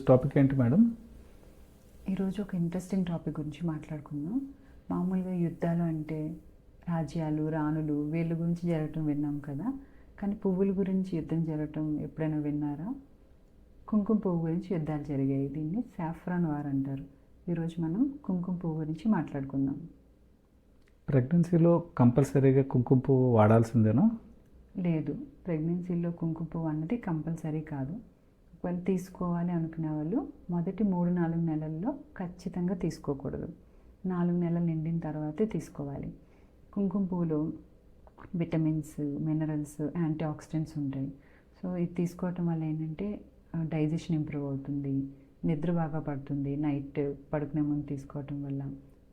Topic ఏంటి madam? ఈరోజు ఒక ఇంట్రెస్టింగ్ టాపిక్ గురించి మాట్లాడుకుందాం. మామూలుగా యుద్ధాలు అంటే రాజ్యాలు, రాణులు వీళ్ళ గురించి జరగటం విన్నాం కదా. కానీ పువ్వుల గురించి యుద్ధం జరగటం ఎప్పుడైనా విన్నారా? కుంకుమ పువ్వు గురించి యుద్ధాలు జరిగాయి. దీన్ని సాఫ్రాన్ వార్ అంటారు. ఈరోజు మనం కుంకుమ పువ్వు గురించి మాట్లాడుకుందాం. ప్రెగ్నెన్సీలో కంపల్సరీగా కుంకుమ పువ్వు వాడాల్సిందేనా? లేదు, ప్రెగ్నెన్సీలో కుంకుమ పువ్వు అన్నది కంపల్సరీ కాదు. ఒకవేళ తీసుకోవాలి అనుకునే వాళ్ళు మొదటి 3-4 నెలల్లో ఖచ్చితంగా తీసుకోకూడదు. 4 నెలలు నిండిన తర్వాతే తీసుకోవాలి. కుంకుమ పువ్వులో విటమిన్స్, మినరల్స్, యాంటీ ఆక్సిడెంట్స్ ఉంటాయి. సో ఇది తీసుకోవటం వల్ల ఏంటంటే డైజెషన్ ఇంప్రూవ్ అవుతుంది, నిద్ర బాగా పడుతుంది. నైట్ పడుకునే ముందు తీసుకోవటం వల్ల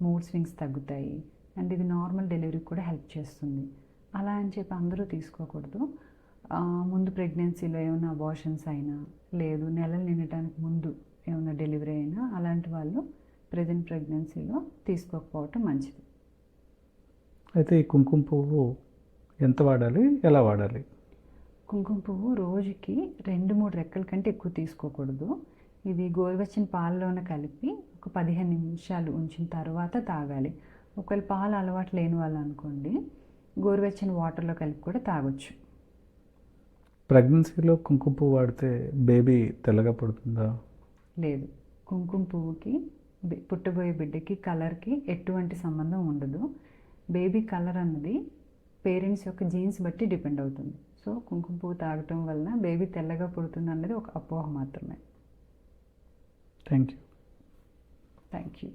మూడ్ స్వింగ్స్ తగ్గుతాయి. అండ్ ఇది నార్మల్ డెలివరీకి కూడా హెల్ప్ చేస్తుంది. అలా అని చెప్పి అందరూ తీసుకోకూడదు. ముందు ప్రెగ్నెన్సీలో ఏమైనా అబార్షన్స్ అయినా, లేదు నెలలు నిండటానికి ముందు ఏమైనా డెలివరీ అయినా అలాంటి వాళ్ళు ప్రజెంట్ ప్రెగ్నెన్సీలో తీసుకోకపోవటం మంచిది. అయితే ఈ కుంకుమ పువ్వు ఎంత వాడాలి, ఎలా వాడాలి? కుంకుమ పువ్వు రోజుకి 2-3 రెక్కల కంటే ఎక్కువ తీసుకోకూడదు. ఇది గోరువెచ్చని పాలలోనే కలిపి ఒక 15 నిమిషాలు ఉంచిన తర్వాత తాగాలి. ఒకవేళ పాలు అలవాటు లేని వాళ్ళు అనుకోండి, గోరువెచ్చని వాటర్లో కలిపి కూడా తాగొచ్చు. ప్రెగ్నెన్సీలో కుంకుమ పువ్వు వాడితే బేబీ తెల్లగా పడుతుందా? లేదు, కుంకుమ పువ్వుకి పుట్టబోయే బిడ్డకి కలర్కి ఎటువంటి సంబంధం ఉండదు. బేబీ కలర్ అన్నది పేరెంట్స్ యొక్క జీన్స్ బట్టి డిపెండ్ అవుతుంది. సో కుంకుమ పువ్వు తాగటం వలన బేబీ తెల్లగా పుడుతుంది అన్నది ఒక అపోహ మాత్రమే. Thank you. Thank you.